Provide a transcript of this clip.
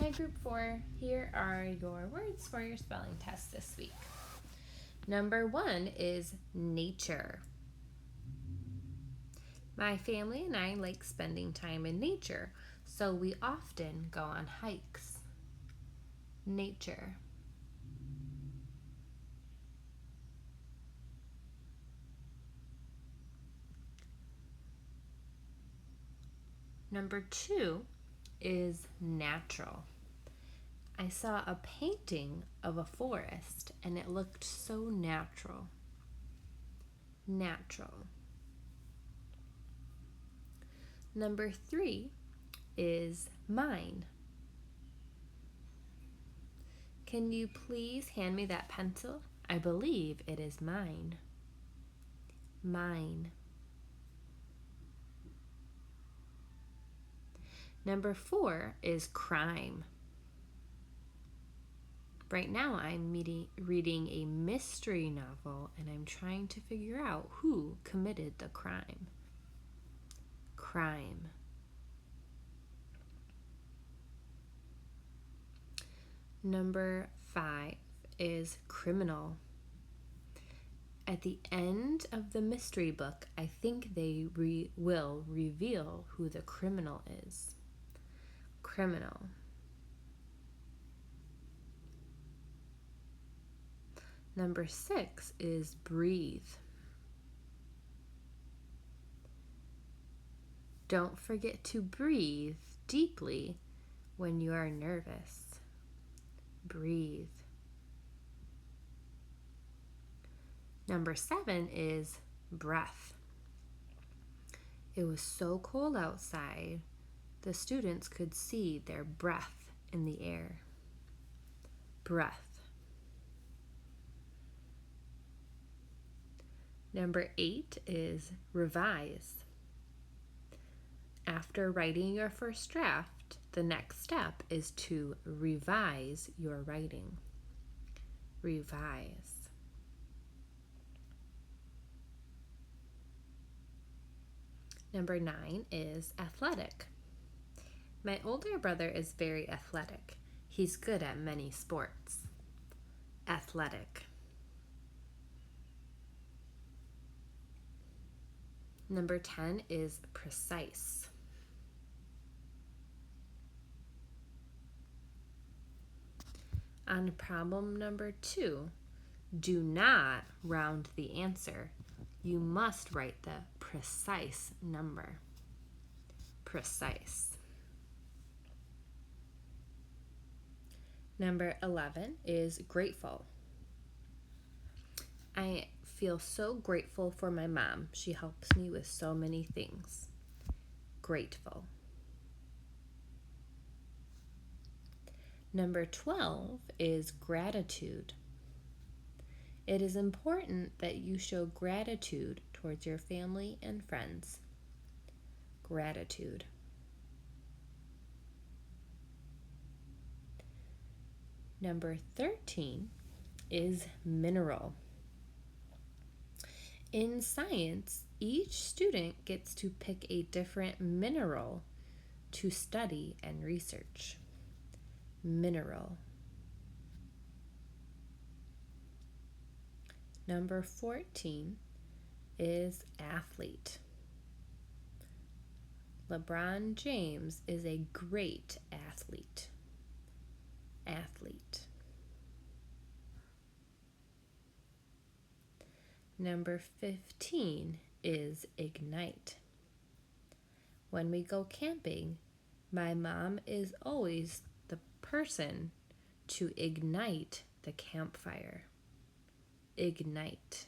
Hi, Group 4. Here are your words for your spelling test this week. Number 1 is nature. My family and I like spending time in nature, so we often go on hikes. Nature. Number 2 is natural. I saw a painting of a forest and it looked so natural. Natural. Number 3 is mine. Can you please hand me that pencil? I believe it is mine. Mine. Number 4 is crime. Right now I'm reading a mystery novel and I'm trying to figure out who committed the crime. Crime. Number 5 is criminal. At the end of the mystery book, I think they will reveal who the criminal is. Criminal. Number 6 is breathe. Don't forget to breathe deeply when you are nervous. Breathe. Number 7 is breath. It was so cold outside, the students could see their breath in the air. Breath. Number 8 is revise. After writing your first draft, the next step is to revise your writing. Revise. Number 9 is athletic. My older brother is very athletic. He's good at many sports. Athletic. Number 10 is precise. On problem number 2, do not round the answer. You must write the precise number. Precise. Number 11 is grateful. I feel so grateful for my mom. She helps me with so many things. Grateful. Number 12 is gratitude. It is important that you show gratitude towards your family and friends. Gratitude. Number 13 is mineral. In science, each student gets to pick a different mineral to study and research. Mineral. Number 14 is athlete. LeBron James is a great athlete. Athlete. Number 15 is ignite. When we go camping, my mom is always the person to ignite the campfire. Ignite.